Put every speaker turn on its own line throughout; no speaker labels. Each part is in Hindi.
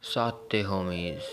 साते होमीज।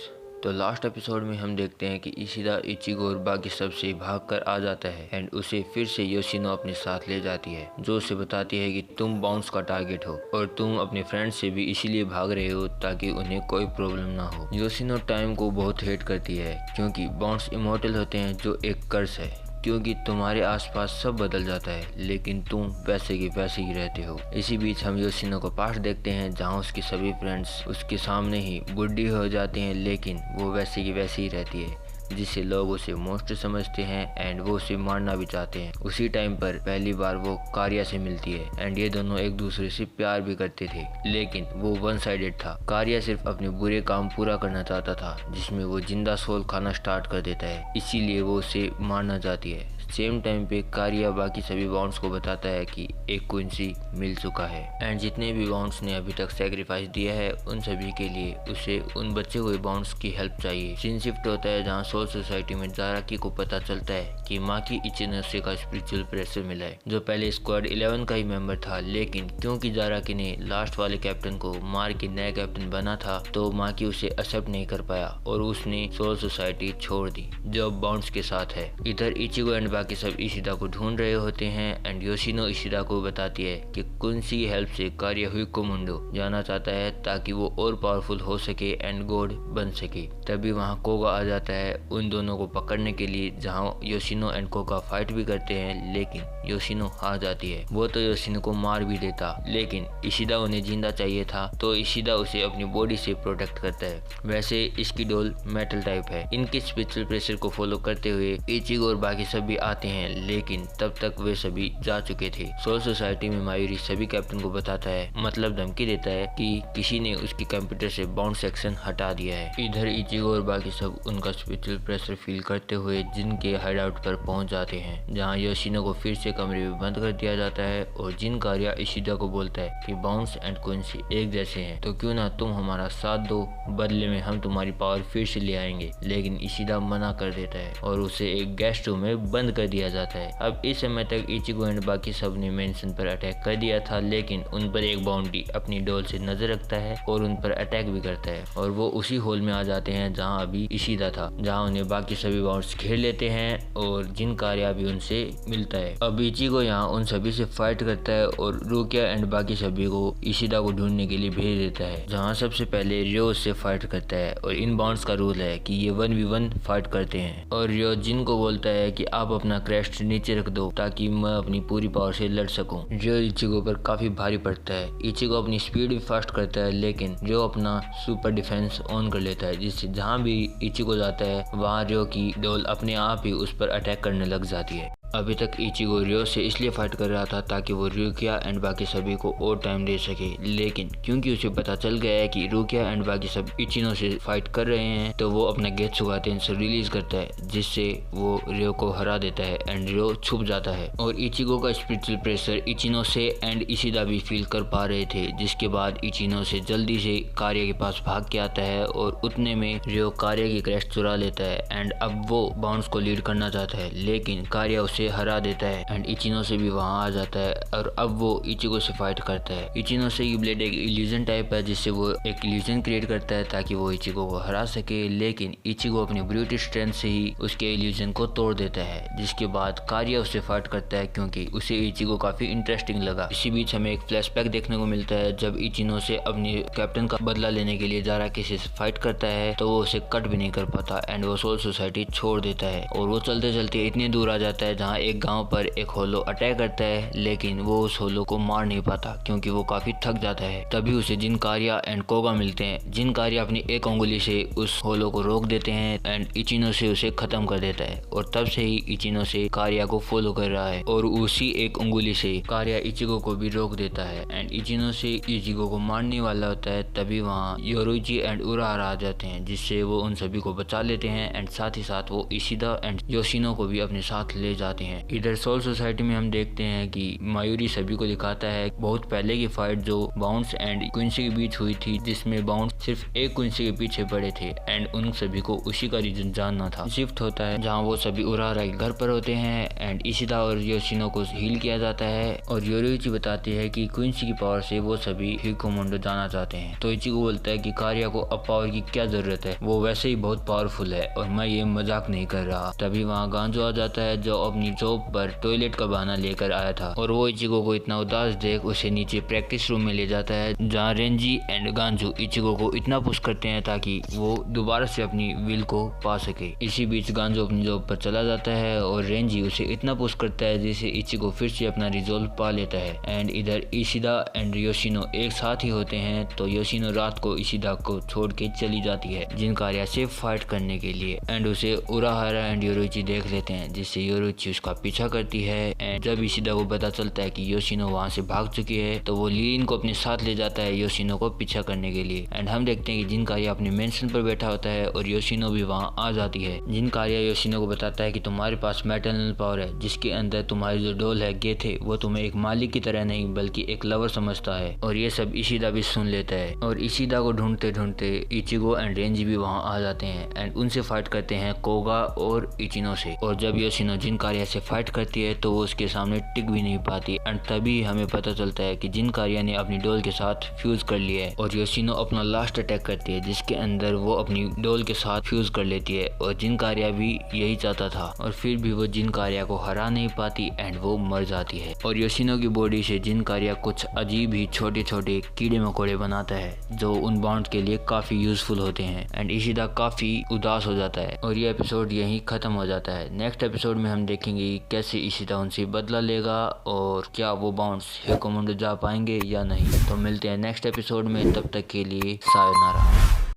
तो लास्ट एपिसोड में हम देखते हैं कि इशिदा इचिगो और बाकी सब से भाग कर आ जाता है एंड उसे फिर से योशिनो अपने साथ ले जाती है, जो उसे बताती है कि तुम बाउंस का टारगेट हो और तुम अपने फ्रेंड्स से भी इसीलिए भाग रहे हो ताकि उन्हें कोई प्रॉब्लम ना हो। योशिनो टाइम को बहुत हेट करती है क्योंकि बाउंस इमॉर्टल होते हैं, जो एक कर्स है, क्योंकि तुम्हारे आसपास सब बदल जाता है लेकिन तुम वैसे के वैसे ही रहते हो। इसी बीच हम योशिनो को पास्ट देखते हैं जहां उसके सभी फ्रेंड्स उसके सामने ही बुढ़ी हो जाते हैं, लेकिन वो वैसे की वैसे ही रहती है, जिससे लोग उसे मोस्ट समझते हैं एंड वो उसे मारना भी चाहते हैं। उसी टाइम पर पहली बार वो कारिया से मिलती है एंड ये दोनों एक दूसरे से प्यार भी करते थे, लेकिन वो वन साइडेड था। कारिया सिर्फ अपने बुरे काम पूरा करना चाहता था, जिसमें वो जिंदा सोल खाना स्टार्ट कर देता है, इसीलिए वो उसे मारना चाहती है। सेम टाइम पे कारिया बाकी सभी बाउंड्स को बताता है कि एक क्विंसी मिल चुका है एंड जितने भी बाउंड्स ने अभी तक सेक्रीफाइस दिया है उन सभी के लिए उसे उन बचे हुए बाउंड्स की हेल्प चाहिए। सीन शिफ्ट होता है जहाँ सोल सोसाइटी में जाराकी को पता चलता है कि माकी इचिनोसे का स्पिरिचुअल प्रेशर मिला है, जो पहले स्क्वाड 11 का ही मेंबर था, लेकिन क्योंकि जाराकी ने लास्ट वाले कैप्टन को मार के नया कैप्टन बना था तो माकी उसे एक्सेप्ट नहीं कर पाया और उसने सोल सोसाइटी छोड़ दी, जो अब बाउंड्स के साथ है। इधर इचिगो एंड बाकी सब इशिदा को ढूंढ रहे होते हैं एंड योशिनो इशिदा को बताती है कि कुंसी की हेल्प से कारिया हुइकोमुंडो जाना चाहता है ताकि वो और पावरफुल हो सके एंड गॉड बन सके। तभी वहाँ कोगा आ जाता है उन दोनों को पकड़ने के लिए, जहाँ योशिनो एंड कोगा फाइट भी करते हैं, लेकिन योशिनो हार जाती है। वो तो योशिनो को मार भी देता, लेकिन इशिदा उन्हें जिंदा चाहिए था तो इशिदा उसे अपनी बॉडी से प्रोटेक्ट करता है। वैसे इसकी डोल मेटल टाइप है। इनके स्पिरिचुअल प्रेशर को फॉलो करते हुए इचिगो और बाकी सब भी आते हैं, लेकिन तब तक वे सभी जा चुके थे। सोल सोसाइटी में मायूरी सभी कैप्टन को बताता है, मतलब धमकी देता है कि किसी ने उसके कंप्यूटर से बाउंड सेक्शन हटा दिया है। इधर इचिगो और बाकी सब उनका स्पिरिचुअल प्रेशर फील करते हुए जिन के हाइड आउट पर पहुंच जाते हैं, जहां योशिनो को फिर से कमरे में बंद कर दिया जाता है और जिन कारिया इशिदा को बोलता है कि बाउंस एंड क्विंसी एक जैसे हैं, तो क्यों ना तुम हमारा साथ दो, बदले में हम तुम्हारी पावर फिर से ले आएंगे। लेकिन इशिदा मना कर देता है और उसे एक गेस्ट रूम में बंद कर दिया जाता है। अब इस समय तक इचिगो एंड बाकी सब ने मेंशन पर अटैक कर दिया था, लेकिन उन पर एक बाउंडी अपनी डोल से नजर रखता है और उन पर अटैक भी करता है और वो उसी होल में आ जाते हैं जहां अभी इशिदा था, जहां उन्हें बाकी सभी बाउंड्स घेर लेते हैं और जिन कार्या भी उनसे मिलता है। अब इचिगो यहाँ उन सभी से फाइट करता है और रुकिया एंड बाकी सभी को इशिदा को ढूंढने के लिए भेज देता है, जहाँ सबसे पहले रियो से फाइट करता है और इन बाउंड्स का रूल है कि ये 1v1 फाइट करते हैं और रियो जिन को बोलता है कि आप अपना क्रेस्ट नीचे रख दो ताकि मैं अपनी पूरी पावर से लड़ सकूं। जो इचिगो पर काफी भारी पड़ता है। इचिगो अपनी स्पीड भी फास्ट करता है, लेकिन जो अपना सुपर डिफेंस ऑन कर लेता है, जिससे जहां भी इचिगो जाता है वहां रियो की डोल अपने आप ही उस पर अटैक करने लग जाती है। अभी तक इचिगो रियो से इसलिए फाइट कर रहा था ताकि वो रुकिया एंड बाकी सभी को और टाइम दे सके, लेकिन क्योंकि उसे पता चल गया है कि रुकिया एंड बाकी सब इचिनो से फाइट कर रहे हैं, तो वो अपना गेत्सु गातेन से रिलीज करता है, जिससे वो रियो को हरा देता है एंड रियो छुप जाता है। और इचिगो का स्पिरिचुअल प्रेशर इचिनो से एंड इशिदा भी फील कर पा रहे थे, जिसके बाद इचिनो से जल्दी से कारिया के पास भाग के आता है और उतने में रियो कारिया की क्रेस्ट चुरा लेता है एंड अब वो बाउंड्स को लीड करना चाहता है, लेकिन कारिया उसे हरा देता है एंड इचिनो से भी वहां आ जाता है और अब वो इचिगो से फाइट करता है। इचिनो से की ब्लेड एक इल्यूजन टाइप है, जिससे वो एक इल्यूजन क्रिएट करता है ताकि वो इचिगो को हरा सके, लेकिन इचिगो अपनी ब्रूट स्ट्रेंथ से ही उसके इल्यूजन को तोड़ देता है, जिसके बाद कारिया उससे फाइट करता है क्योंकि उसे इचिगो काफी इंटरेस्टिंग लगा। इसी बीच हमें एक फ्लैशबैक देखने को मिलता है जब इचिनो से अपने कैप्टन का बदला लेने के लिए जाराकी से फाइट करता है, तो वो उसे कट भी नहीं कर पाता एंड वो सोल सोसाइटी छोड़ देता है और वो चलते चलते इतनी दूर आ जाता है जहाँ एक गांव पर एक होलो अटैक करता है, लेकिन वो उस होलो को मार नहीं पाता क्योंकि वो काफी थक जाता है। तभी उसे जिन कारिया एंड कोगा मिलते हैं। जिन कारिया अपनी एक उंगली से उस होलो को रोक देते हैं एंड इचिनो से उसे खत्म कर देता है और तब से ही इचिनो से कारिया को फॉलो कर रहा है और उसी एक उंगली से कारिया इचिगो को भी रोक देता है एंड इचिनो से इचिगो को मारने वाला होता है। तभी वहाँ योरुइची एंड उराहारा आ जाते हैं, जिससे वो उन सभी को बचा लेते हैं एंड साथ ही साथ वो इशिदा एंड योशिनो को भी अपने साथ ले जाते जाते हैं। इधर सोल सोसाइटी में हम देखते हैं कि मायूरी सभी को दिखाता है बहुत पहले की फाइट जो बाउंस एंड क्विंसी के बीच हुई थी, जिसमें बाउंस सिर्फ एक क्विंसी के पीछे पड़े थे एंड उन सभी को उसी का रीजन जानना था। शिफ्ट होता है जहाँ वो सभी उरारा के घर पर होते हैं एंड इशिदा और योशिनो को हील किया जाता है और योरुइची बताती है कि क्विंसी की पावर से वो सभी हिकोमोटो जाना चाहते हैं। तो इचिगो बोलता है कि कारिया को अब पावर की क्या जरूरत है, वो वैसे ही बहुत पावरफुल है और मैं ये मजाक नहीं कर रहा। तभी वहाँ गांजो आ जाता है जो अपनी जॉब पर टॉयलेट का बहाना लेकर आया था और वो इचिगो को इतना उदास देख उसे नीचे प्रैक्टिस रूम में ले जाता है, जहाँ रेंजी एंड गांजो इचिगो को इतना पुश करते हैं ताकि वो दोबारा से अपनी विल को पा सके। इसी बीच गांजो अपनी जॉब पर चला जाता है और रेंजी उसे इतना पुश करता है जिससे इचिगो फिर से अपना रिजोल्व पा लेता है। एंड इधर इशिदा एंड योशिनो एक साथ ही होते हैं, तो योशिनो रात को इशिदा को छोड़ के चली जाती है जिन कार्या से फाइट करने के लिए एंड उसे उराहारा एंड योरुइची देख लेते हैं, जिससे योरुइची उसका पीछा करती है। एंड जब इशिदा को पता चलता है कि योशिनो वहाँ से भाग चुकी है तो वो लीन को अपने साथ ले जाता है योशिनो को पीछा करने के लिए। एंड हम देखते हैं कि जिन कार्या अपने मेंशन पर बैठा होता है और योशिनो भी वहाँ आ जाती है। जिन कार्या योशिनो को बताता है कि तुम्हारे पास मैटरनल पावर है जिसके अंदर तुम्हारी जो डोल है गेथे वो तुम्हें एक मालिक की तरह नहीं बल्कि एक लवर समझता है। और ये सब इशिदा भी सुन लेता है और इशिदा को ढूंढते ढूंढते इचिगो एंड रेंजी भी वहाँ आ जाते हैं एंड उनसे फाइट करते हैं कोगा और इचिनो से। और जब योशिनो जिन कार्या से फाइट करती है तो वो उसके सामने टिक भी नहीं पाती एंड तभी हमें पता चलता है कि जिन कार्या ने अपनी डोल के साथ फ्यूज कर लिया है और योशिनो अपना लास्ट अटैक करती है जिसके अंदर वो अपनी डोल के साथ फ्यूज कर लेती है और जिन कार्या भी यही चाहता था और फिर भी वो जिन कार्या को हरा नहीं पाती एंड वो मर जाती है। और योशिनो की बॉडी से जिन कार्या कुछ अजीब ही छोटे छोटे कीड़े मकोड़े बनाता है जो उन बॉन्ड के लिए काफी यूजफुल होते हैं एंड इशिदा काफी उदास हो जाता है और ये एपिसोड यहीं खत्म हो जाता है। नेक्स्ट एपिसोड में हम देखेंगे कैसे इशिदा उनसे बदला लेगा और क्या वो बाउंड्स हिकोमोटो जा पाएंगे या नहीं। तो मिलते हैं नेक्स्ट एपिसोड में, तब तक के लिए सायोनारा।